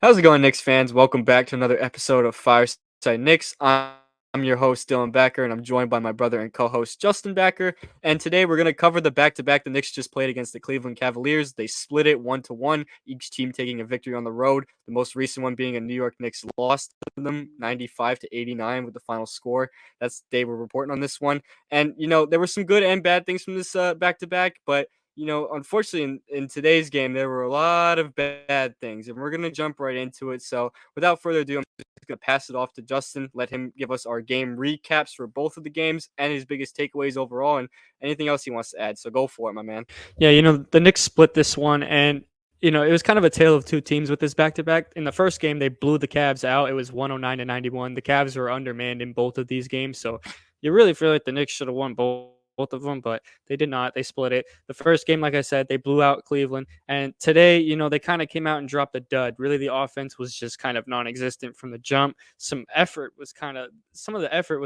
How's it going, Knicks fans? Welcome back to another episode of Fireside Knicks. I'm your host, Dylan Backer, and I'm joined by my brother and co-host, Justin Backer. And today we're going to cover the back-to-back the Knicks just played against the Cleveland Cavaliers. They split it 1-1, each team taking a victory on the road. The most recent one being a New York Knicks loss to them, 95-89 with the final score. That's the day we're reporting on this one. And, there were some good and bad things from this back-to-back, but unfortunately, in today's game, there were a lot of bad things, and we're going to jump right into it. So, without further ado, I'm just going to pass it off to Justin, let him give us our game recaps for both of the games and his biggest takeaways overall, and anything else he wants to add. So, go for it, my man. Yeah, the Knicks split this one, and it was kind of a tale of two teams with this back-to-back. In the first game, they blew the Cavs out. It was 109-91. The Cavs were undermanned in both of these games, so you really feel like the Knicks should have won both of them, but they did not. They split it. The first game, like I said, they blew out Cleveland, and today, they kind of came out and dropped a dud. Really, the offense was just kind of non-existent from the jump. Some of the effort was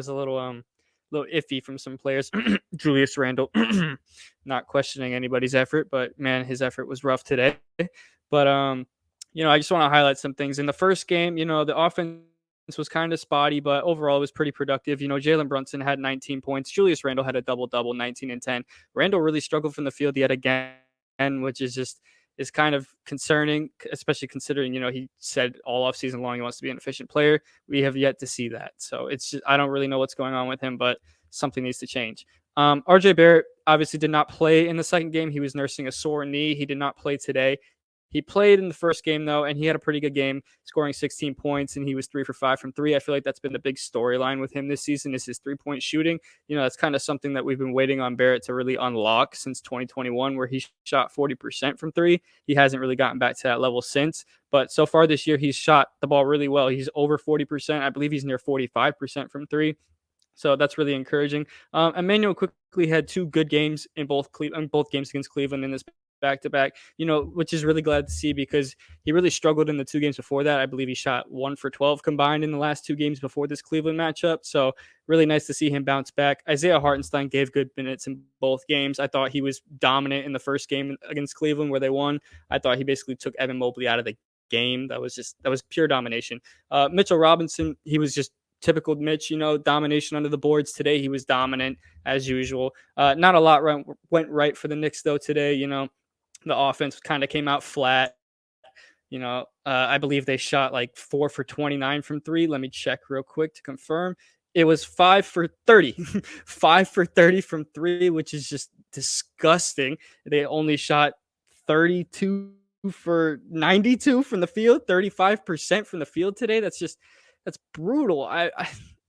a little iffy from some players. Julius Randle, not questioning anybody's effort, but man, his effort was rough today. But I just want to highlight some things. In the first game, the offense was kind of spotty, but overall it was pretty productive. Jalen Brunson had 19 points. Julius Randle had a double-double, 19 and 10. Randle really struggled from the field yet again, which is kind of concerning, especially considering, he said all offseason long he wants to be an efficient player. We have yet to see that. So it's just, I don't really know what's going on with him, but something needs to change. RJ Barrett obviously did not play in the second game. He was nursing a sore knee. He did not play today. He played in the first game, though, and he had a pretty good game, scoring 16 points, and he was 3 for 5 from three. I feel like that's been the big storyline with him this season is his three-point shooting. That's kind of something that we've been waiting on Barrett to really unlock since 2021, where he shot 40% from three. He hasn't really gotten back to that level since, but so far this year, he's shot the ball really well. He's over 40%. I believe he's near 45% from three. So that's really encouraging. Emmanuel quickly had two good games in both games against Cleveland in this back-to-back, which is really glad to see because he really struggled in the two games before that. I believe he shot 1 for 12 combined in the last two games before this Cleveland matchup. So really nice to see him bounce back. Isaiah Hartenstein gave good minutes in both games. I thought he was dominant in the first game against Cleveland where they won. I thought he basically took Evan Mobley out of the game. That was pure domination. Mitchell Robinson, he was just typical Mitch, domination under the boards. Today he was dominant as usual. Not a lot went right for the Knicks though today. The offense kind of came out flat. I believe they shot like 4 for 29 from three. Let me check real quick to confirm. It was 5 for 30, 5 for 30 from three, which is just disgusting. They only shot 32 for 92 from the field, 35% from the field today. That's brutal.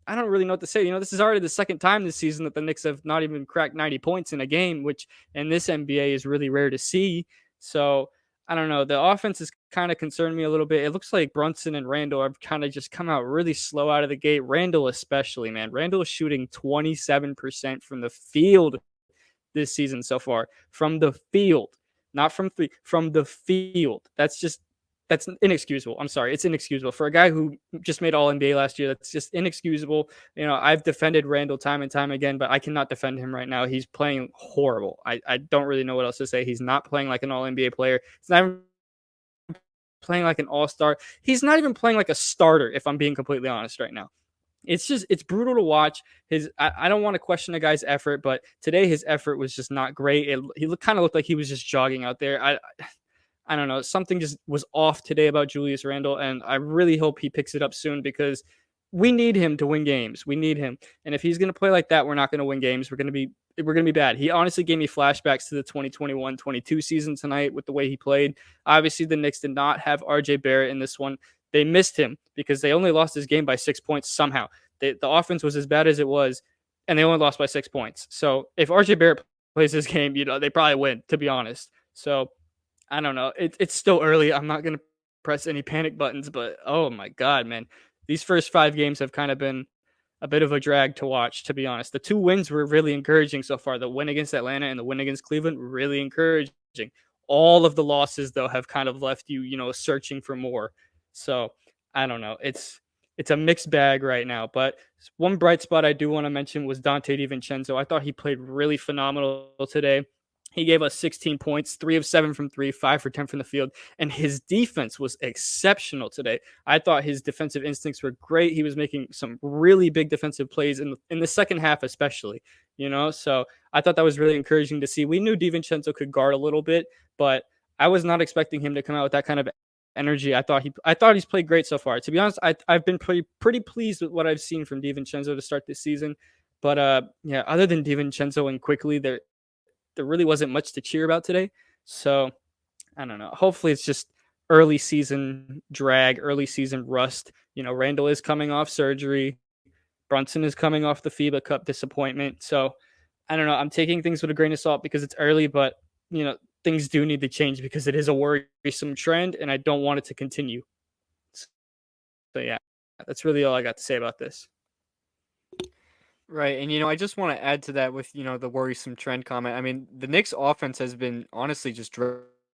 I don't really know what to say. This is already the second time this season that the Knicks have not even cracked 90 points in a game, which in this NBA is really rare to see. So I don't know. The offense is kind of concerned me a little bit. It looks like Brunson and Randle have kind of just come out really slow out of the gate. Randle especially, man. Randle is shooting 27% from the field this season so far. From the field, not from three, from the field. That's inexcusable. I'm sorry. It's inexcusable. For a guy who just made All NBA last year, that's just inexcusable. I've defended Randle time and time again, but I cannot defend him right now. He's playing horrible. I don't really know what else to say. He's not playing like an All NBA player. He's not even playing like an All-Star. He's not even playing like a starter, if I'm being completely honest right now. It's brutal to watch. I don't want to question a guy's effort, but today his effort was just not great. He kind of looked like he was just jogging out there. I don't know. Something just was off today about Julius Randle, and I really hope he picks it up soon because we need him to win games. We need him, and if he's going to play like that, we're not going to win games. We're going to be bad. He honestly gave me flashbacks to the 2021-22 season tonight with the way he played. Obviously, the Knicks did not have RJ Barrett in this one. They missed him because they only lost this game by 6 points somehow. The offense was as bad as it was, and they only lost by 6 points. So if RJ Barrett plays this game, they probably win, to be honest. So I don't know. It's still early. I'm not going to press any panic buttons, but oh my God, man. These first 5 games have kind of been a bit of a drag to watch, to be honest. The 2 wins were really encouraging so far. The win against Atlanta and the win against Cleveland, really encouraging. All of the losses, though, have kind of left you, searching for more. So I don't know. It's a mixed bag right now. But one bright spot I do want to mention was Dante DiVincenzo. I thought he played really phenomenal today. He gave us 16 points, 3 of 7 from three, 5 for 10 from the field, and his defense was exceptional today. I thought his defensive instincts were great. He was making some really big defensive plays in the second half, especially. So I thought that was really encouraging to see. We knew DiVincenzo could guard a little bit, but I was not expecting him to come out with that kind of energy. I thought he's played great so far. To be honest, I've been pretty pleased with what I've seen from DiVincenzo to start this season. But yeah, other than DiVincenzo and quickly, there really wasn't much to cheer about today. So I don't know. Hopefully, it's just early season drag, early season rust. Randle is coming off surgery. Brunson is coming off the FIBA Cup disappointment. So I don't know. I'm taking things with a grain of salt because it's early, but things do need to change because it is a worrisome trend, and I don't want it to continue. So yeah, that's really all I got to say about this. Right, and I just want to add to that with the worrisome trend comment. I mean, the Knicks' offense has been honestly just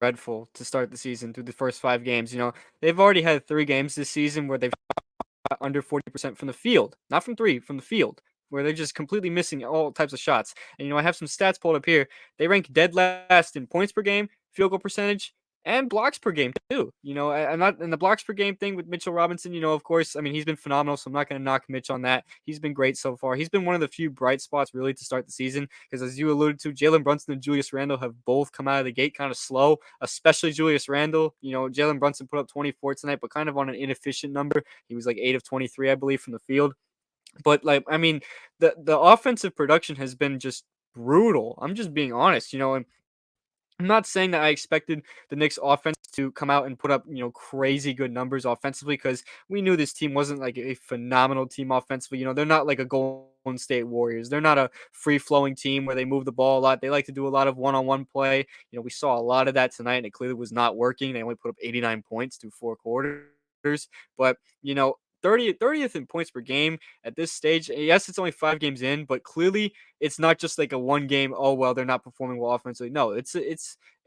dreadful to start the season through the first 5 games. They've already had 3 games this season where they've shot under 40% from the field, not from three, from the field, where they're just completely missing all types of shots. And I have some stats pulled up here. They rank dead last in points per game, field goal percentage, and blocks per game too. I'm not in the blocks per game thing with Mitchell Robinson. Of course, I mean he's been phenomenal, so I'm not going to knock Mitch on that. He's been great so far. He's been one of the few bright spots really to start the season because, as you alluded to, Jalen Brunson and Julius Randle have both come out of the gate kind of slow, especially Julius Randle. Jalen Brunson put up 24 tonight, but kind of on an inefficient number. He was like 8 of 23, I believe, from the field. But I mean, the offensive production has been just brutal. I'm just being honest. And I'm not saying that I expected the Knicks offense to come out and put up, crazy good numbers offensively because we knew this team wasn't like a phenomenal team offensively. They're not like a Golden State Warriors. They're not a free flowing team where they move the ball a lot. They like to do a lot of one-on-one play. We saw a lot of that tonight and it clearly was not working. They only put up 89 points through 4 quarters. But, 30th in points per game at this stage. Yes, it's only 5 games in, but clearly it's not just like a one game. Oh well, they're not performing well offensively. No, it's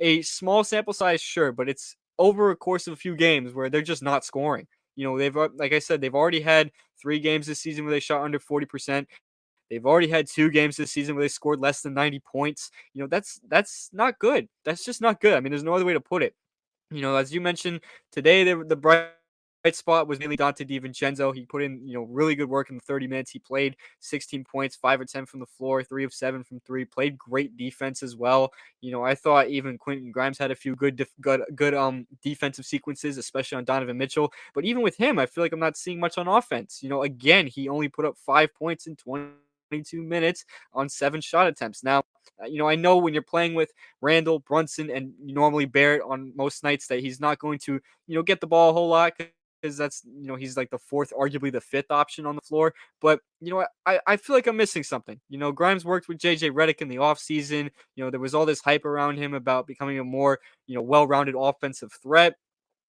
a small sample size, sure, but it's over a course of a few games where they're just not scoring. They've like I said, they've already had 3 games this season where they shot under 40%. They've already had 2 games this season where they scored less than 90 points. That's not good. That's just not good. I mean, there's no other way to put it. As you mentioned today, the bright spot was mainly Dante DiVincenzo. He put in, really good work in the 30 minutes he played. 16 points, 5 of 10 from the floor, 3 of 7 from three. Played great defense as well. I thought even Quentin Grimes had a few good defensive sequences, especially on Donovan Mitchell. But even with him, I feel like I'm not seeing much on offense. Again, he only put up 5 points in 22 minutes on 7 shot attempts. Now, I know when you're playing with Randle, Brunson, and normally Barrett on most nights that he's not going to, get the ball a whole lot because that's, he's like the fourth, arguably the fifth option on the floor. But, I feel like I'm missing something. Grimes worked with JJ Redick in the offseason. There was all this hype around him about becoming a more, well-rounded offensive threat.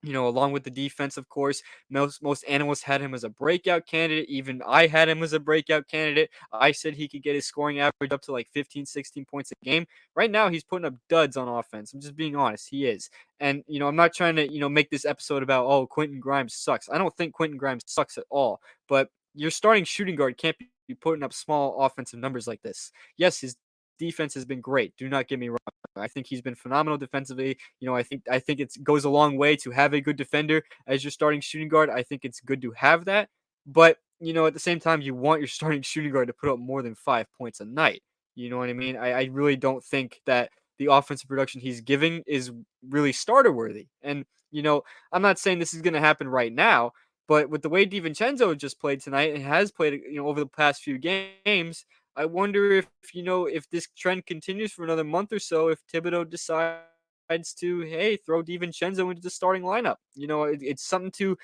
Along with the defense, of course. Most analysts had him as a breakout candidate. Even I had him as a breakout candidate. I said he could get his scoring average up to like 15, 16 points a game. Right now, he's putting up duds on offense. I'm just being honest. He is. And, I'm not trying to, make this episode about, oh, Quentin Grimes sucks. I don't think Quentin Grimes sucks at all. But your starting shooting guard can't be putting up small offensive numbers like this. Yes, his defense has been great. Do not get me wrong. I think he's been phenomenal defensively. I think it goes a long way to have a good defender as your starting shooting guard. I think it's good to have that. But, at the same time, you want your starting shooting guard to put up more than 5 points a night. You know what I mean? I really don't think that the offensive production he's giving is really starter worthy. And, I'm not saying this is going to happen right now, but with the way DiVincenzo just played tonight and has played, over the past few games, I wonder if this trend continues for another month or so, if Thibodeau decides to, hey, throw DiVincenzo into the starting lineup. It's something to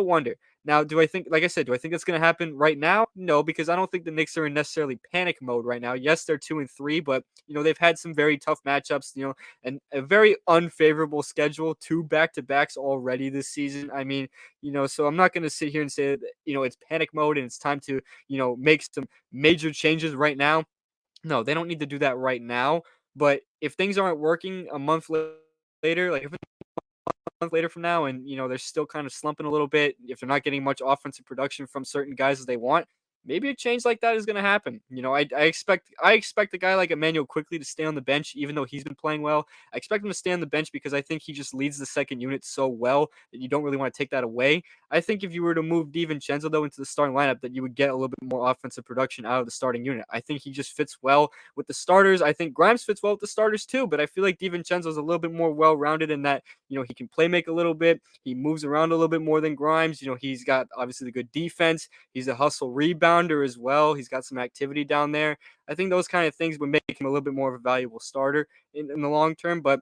wonder. Now, do I think, like I said, do I think that's going to happen right now? No, because I don't think the Knicks are in necessarily panic mode right now. Yes, they're 2-3, but they've had some very tough matchups, and a very unfavorable schedule, 2 back-to-backs already this season. I mean, so I'm not going to sit here and say that, it's panic mode and it's time to, make some major changes right now. No, they don't need to do that right now. But if things aren't working a month later, like if it's a month later from now and, they're still kind of slumping a little bit, if they're not getting much offensive production from certain guys as they want, maybe a change like that is going to happen. I expect a guy like Emmanuel quickly to stay on the bench, even though he's been playing well. I expect him to stay on the bench because I think he just leads the second unit so well that you don't really want to take that away. I think if you were to move DiVincenzo though into the starting lineup, that you would get a little bit more offensive production out of the starting unit. I think he just fits well with the starters. I think Grimes fits well with the starters too, but I feel like DiVincenzo is a little bit more well-rounded in that he can play make a little bit. He moves around a little bit more than Grimes. He's got obviously the good defense. He's a hustle rebounder as well. He's got some activity down there. I think those kind of things would make him a little bit more of a valuable starter in the long term. But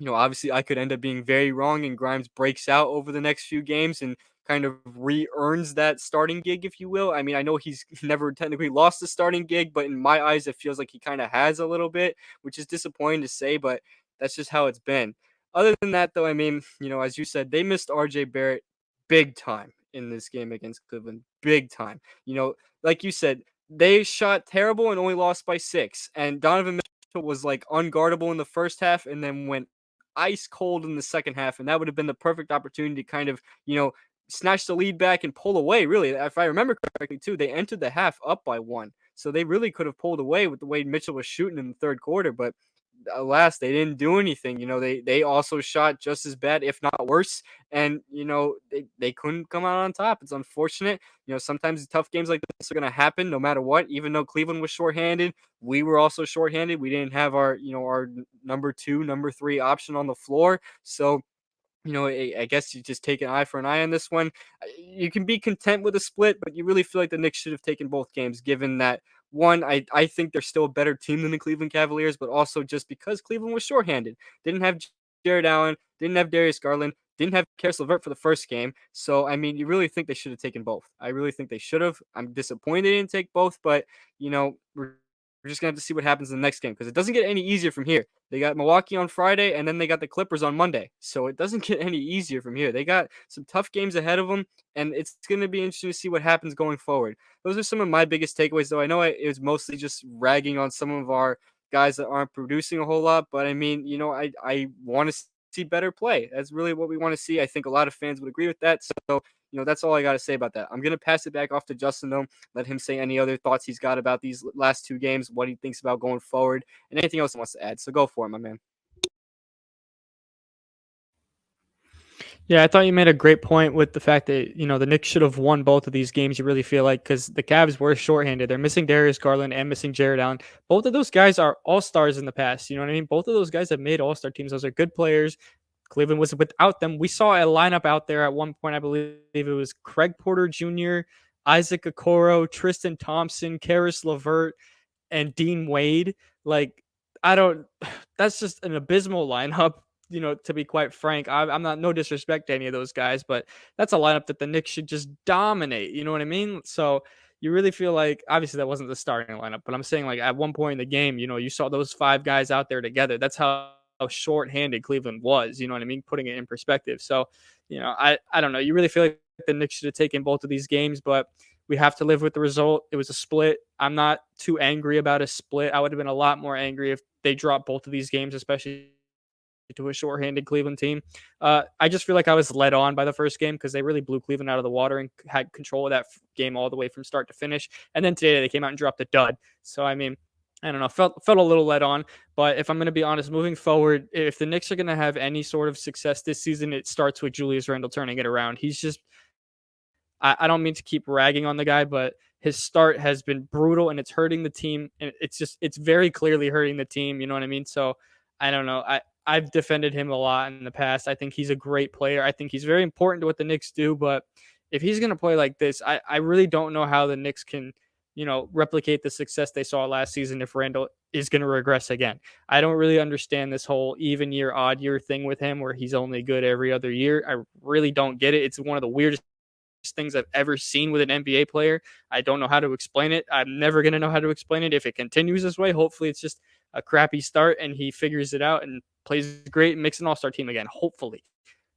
obviously I could end up being very wrong and Grimes breaks out over the next few games and kind of re-earns that starting gig, if you will. I mean, I know he's never technically lost the starting gig, but in my eyes, it feels like he kind of has a little bit, which is disappointing to say, but that's just how it's been. Other than that, though, I mean, as you said, they missed RJ Barrett big time in this game against Cleveland. Big time. Like you said, they shot terrible and only lost by 6. And Donovan Mitchell was like unguardable in the first half and then went ice cold in the second half, and that would have been the perfect opportunity to kind of, snatch the lead back and pull away. Really, if I remember correctly, too, they entered the half up by 1, so they really could have pulled away with the way Mitchell was shooting in the third quarter. But alas, they didn't do anything. They also shot just as bad, if not worse, and they couldn't come out on top. It's unfortunate. Sometimes tough games like this are going to happen no matter what. Even though Cleveland was shorthanded, we were also shorthanded. We didn't have our number 2, number 3 option on the floor. So I guess you just take an eye for an eye on this one. You can be content with a split, but you really feel like the Knicks should have taken both games, given that, one, I think they're still a better team than the Cleveland Cavaliers, but also just because Cleveland was shorthanded. Didn't have Jared Allen, didn't have Darius Garland, didn't have Karis LeVert for the first game. So, I mean, you really think they should have taken both. I really think they should have. I'm disappointed they didn't take both, but, we're just going to have to see what happens in the next game because it doesn't get any easier from here. They got Milwaukee on Friday, and then they got the Clippers on Monday. So it doesn't get any easier from here. They got some tough games ahead of them, and it's going to be interesting to see what happens going forward. Those are some of my biggest takeaways, though. I know it was mostly just ragging on some of our guys that aren't producing a whole lot, but I mean, I want to see better play. That's really what we want to see. I think a lot of fans would agree with that. So, that's all I got to say about that. I'm going to pass it back off to Justin, though. Let him say any other thoughts he's got about these last 2 games, what he thinks about going forward, and anything else he wants to add. So go for it, my man. Yeah, I thought you made a great point with the fact that, the Knicks should have won both of these games. You really feel like because the Cavs were shorthanded. They're missing Darius Garland and missing Jared Allen. Both of those guys are all-stars in the past. You know what I mean? Both of those guys have made all-star teams. Those are good players. Cleveland was without them. We saw a lineup out there at one point. I believe it was Craig Porter Jr., Isaac Okoro, Tristan Thompson, Karis LeVert, and Dean Wade. Like, I don't, that's just an abysmal lineup. To be quite frank, I'm not, no disrespect to any of those guys, but that's a lineup that the Knicks should just dominate. You know what I mean? So you really feel like, obviously that wasn't the starting lineup, but I'm saying like at one point in the game, you saw those 5 guys out there together. That's how short-handed Cleveland was. You know what I mean? Putting it in perspective. So, I don't know. You really feel like the Knicks should have taken both of these games, but we have to live with the result. It was a split. I'm not too angry about a split. I would have been a lot more angry if they dropped both of these games, especially to a short-handed Cleveland team. I just feel like I was led on by the first game because they really blew Cleveland out of the water and had control of that game all the way from start to finish. And then today they came out and dropped a dud. So, I mean, I don't know, felt a little led on. But if I'm going to be honest, moving forward, if the Knicks are going to have any sort of success this season, it starts with Julius Randle turning it around. He's just, I don't mean to keep ragging on the guy, but his start has been brutal and it's hurting the team. And it's very clearly hurting the team. You know what I mean? So I don't know. I've defended him a lot in the past. I think he's a great player. I think he's very important to what the Knicks do. But if he's going to play like this, I really don't know how the Knicks can, replicate the success they saw last season if Randle is going to regress again. I don't really understand this whole even year, odd year thing with him where he's only good every other year. I really don't get it. It's one of the weirdest things I've ever seen with an NBA player. I don't know how to explain it. I'm never going to know how to explain it if it continues this way. Hopefully it's just a crappy start and he figures it out and plays great and makes an all-star team again, hopefully.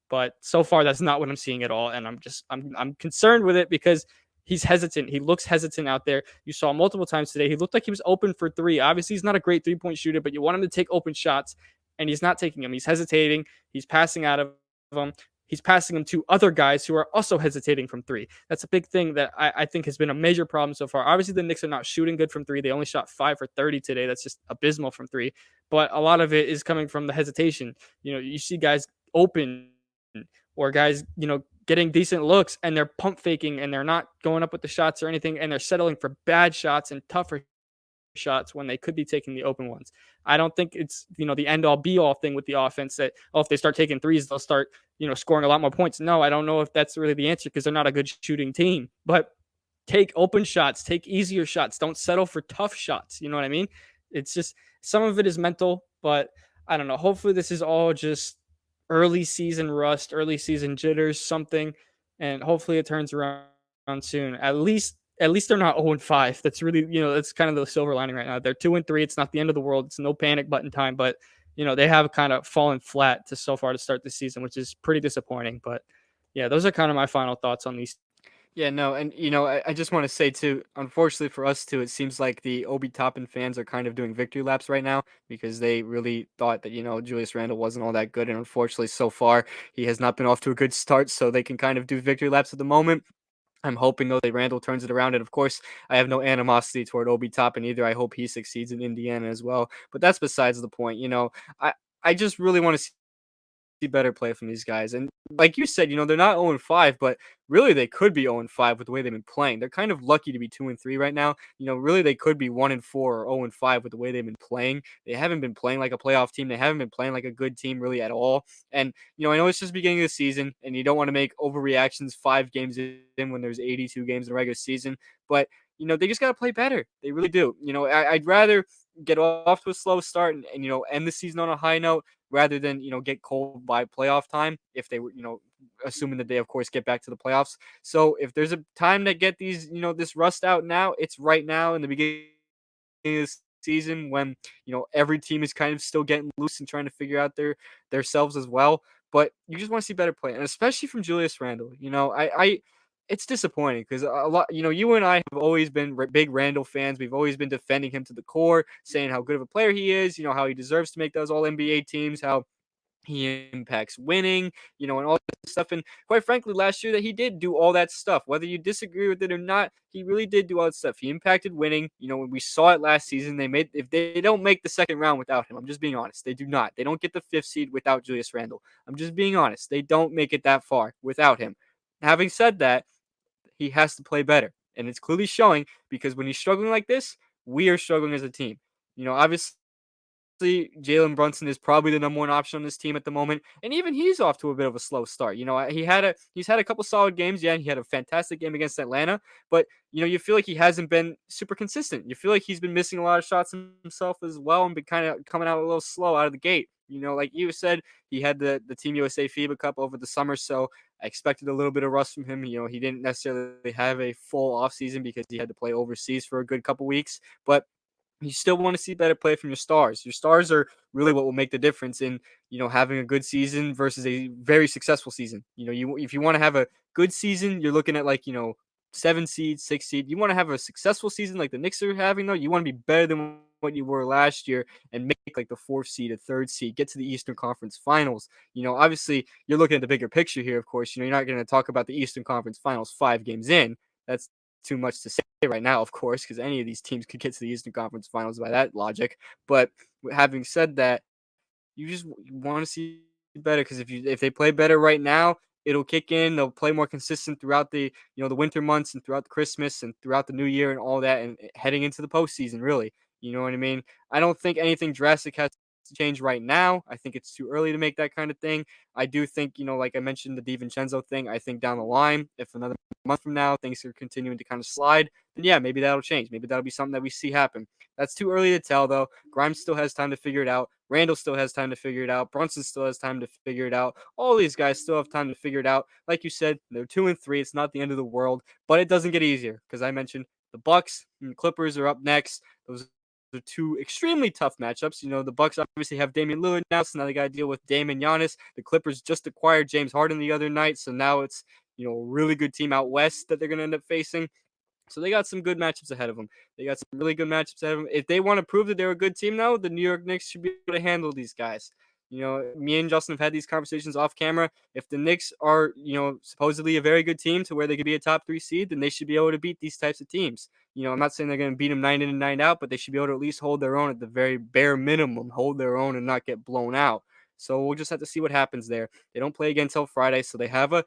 But so far that's not what I'm seeing at all, and I'm concerned with it because he's hesitant. He looks hesitant out there. You saw multiple times today. He looked like he was open for 3. Obviously he's not a great 3-point shooter, but you want him to take open shots and he's not taking them. He's hesitating. He's passing out of them. he's passing them to other guys who are also hesitating from three. That's a big thing that I think has been a major problem so far. Obviously, the Knicks are not shooting good from three. They only shot 5 for 30 today. That's just abysmal from three. But a lot of it is coming from the hesitation. You see guys open or guys, getting decent looks and they're pump faking and they're not going up with the shots or anything and they're settling for bad shots and tougher shots when they could be taking the open ones. I don't think it's, the end all be all thing with the offense that, if they start taking threes, they'll start, scoring a lot more points. No, I don't know if that's really the answer because they're not a good shooting team. But take open shots, take easier shots. Don't settle for tough shots. You know what I mean? It's just some of it is mental, but I don't know. Hopefully, this is all just early season rust, early season jitters, something, and hopefully it turns around soon. At least they're not 0-5. That's really, that's kind of the silver lining right now. They're 2-3. It's not the end of the world. It's no panic button time, but they have kind of fallen flat to so far to start the season, which is pretty disappointing. But yeah, those are kind of my final thoughts on these. Yeah, no, and I just want to say too, unfortunately for us too, it seems like the Obi Toppin fans are kind of doing victory laps right now because they really thought that, Julius Randle wasn't all that good. And unfortunately, so far, he has not been off to a good start. So they can kind of do victory laps at the moment. I'm hoping though that Randall turns it around, and of course, I have no animosity toward Obi Toppin either. I hope he succeeds in Indiana as well. But that's besides the point. I I just really want to see better play from these guys. And like you said, they're not 0-5, but really they could be 0-5 with the way they've been playing. They're kind of lucky to be 2-3 right now. Really they could be 1-4 or 0-5 with the way they've been playing. They haven't been playing like a playoff team. They haven't been playing like a good team really at all. And I know it's just beginning of the season, and you don't want to make overreactions 5 games in when there's 82 games in the regular season. But they just got to play better. They really do. I'd rather get off to a slow start and end the season on a high note rather than get cold by playoff time if they were assuming that they of course get back to the playoffs. So if there's a time to get these this rust out now, it's right now in the beginning of the season when every team is kind of still getting loose and trying to figure out their selves as well. But you just want to see better play, and especially from Julius Randle. I it's disappointing because a lot, you and I have always been big Randle fans. We've always been defending him to the core, saying how good of a player he is, how he deserves to make those all NBA teams, how he impacts winning, and all that stuff. And quite frankly, last year that he did do all that stuff, whether you disagree with it or not, he really did do all that stuff. He impacted winning. When we saw it last season, if they don't make the second round without him, I'm just being honest. They do not. They don't get the 5th seed without Julius Randle. I'm just being honest. They don't make it that far without him. Having said that, he has to play better. And it's clearly showing because when he's struggling like this, we are struggling as a team. Obviously, Jalen Brunson is probably the number one option on this team at the moment, and even he's off to a bit of a slow start. He's had a couple solid games. Yeah, he had a fantastic game against Atlanta, but you feel like he hasn't been super consistent. You feel like he's been missing a lot of shots himself as well, and been kind of coming out a little slow out of the gate. Like you said, he had the Team USA FIBA Cup over the summer, so I expected a little bit of rust from him. He didn't necessarily have a full offseason because he had to play overseas for a good couple weeks, but you still want to see better play from your stars. Your stars are really what will make the difference in, having a good season versus a very successful season. If you want to have a good season, you're looking at 7 seed, 6 seed. You want to have a successful season like the Knicks are having though. You want to be better than what you were last year and make like the 4th seed, a 3rd seed, get to the Eastern Conference Finals. Obviously you're looking at the bigger picture here. Of course, you're not going to talk about the Eastern Conference Finals 5 games in. That's too much to say right now, of course, because any of these teams could get to the Eastern Conference Finals by that logic. But having said that, you want to see better because if they play better right now, it'll kick in. They'll play more consistent throughout the winter months and throughout Christmas and throughout the new year and all that, and heading into the postseason. Really, you know what I mean? I don't think anything drastic has to change right now. I think it's too early to make that kind of thing. I do think like I mentioned the DiVincenzo thing. I think down the line, if another month from now things are continuing to kind of slide, then yeah, maybe that'll change. Maybe that'll be something that we see happen. That's too early to tell, though. Grimes still has time to figure it out. Randall still has time to figure it out. Brunson still has time to figure it out. All these guys still have time to figure it out. Like you said, they're 2-3. It's not the end of the world, but it doesn't get easier because I mentioned the Bucks and the Clippers are up next. Those are 2 extremely tough matchups. The Bucks obviously have Damian Lillard now, so now they got to deal with Dame and Giannis. The Clippers just acquired James Harden the other night, so now it's a really good team out west that they're going to end up facing. So they got some good matchups ahead of them. They got some really good matchups ahead of them. If they want to prove that they're a good team now, the New York Knicks should be able to handle these guys. Me and Justin have had these conversations off camera. If the Knicks are, supposedly a very good team to where they could be a top 3 seed, then they should be able to beat these types of teams. I'm not saying they're going to beat them 9 in and 9 out, but they should be able to at least hold their own at the very bare minimum, hold their own and not get blown out. So we'll just have to see what happens there. They don't play again until Friday, so they have a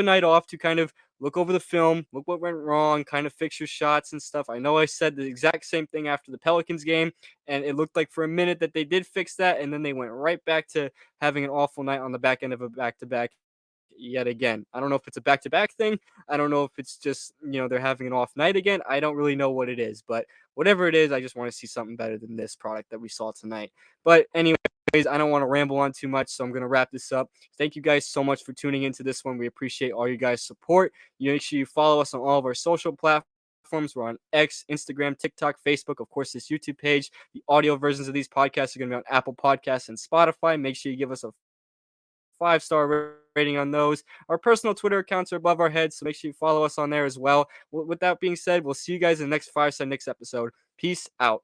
night off to kind of look over the film, look what went wrong, kind of fix your shots and stuff. I know I said the exact same thing after the Pelicans game, and it looked like for a minute that they did fix that, and then they went right back to having an awful night on the back end of a back-to-back yet again. I don't know if it's a back-to-back thing. I don't know if it's just, they're having an off night again. I don't really know what it is, but whatever it is, I just want to see something better than this product that we saw tonight. But anyways, I don't want to ramble on too much, so I'm going to wrap this up. Thank you guys so much for tuning into this one. We appreciate all you guys' support. You make sure you follow us on all of our social platforms. We're on X, Instagram, TikTok, Facebook, of course, this YouTube page. The audio versions of these podcasts are going to be on Apple Podcasts and Spotify. Make sure you give us a 5-star rating on those. Our personal Twitter accounts are above our heads, so make sure you follow us on there as well. With that being said, we'll see you guys in the next Fireside Knicks episode. Peace out.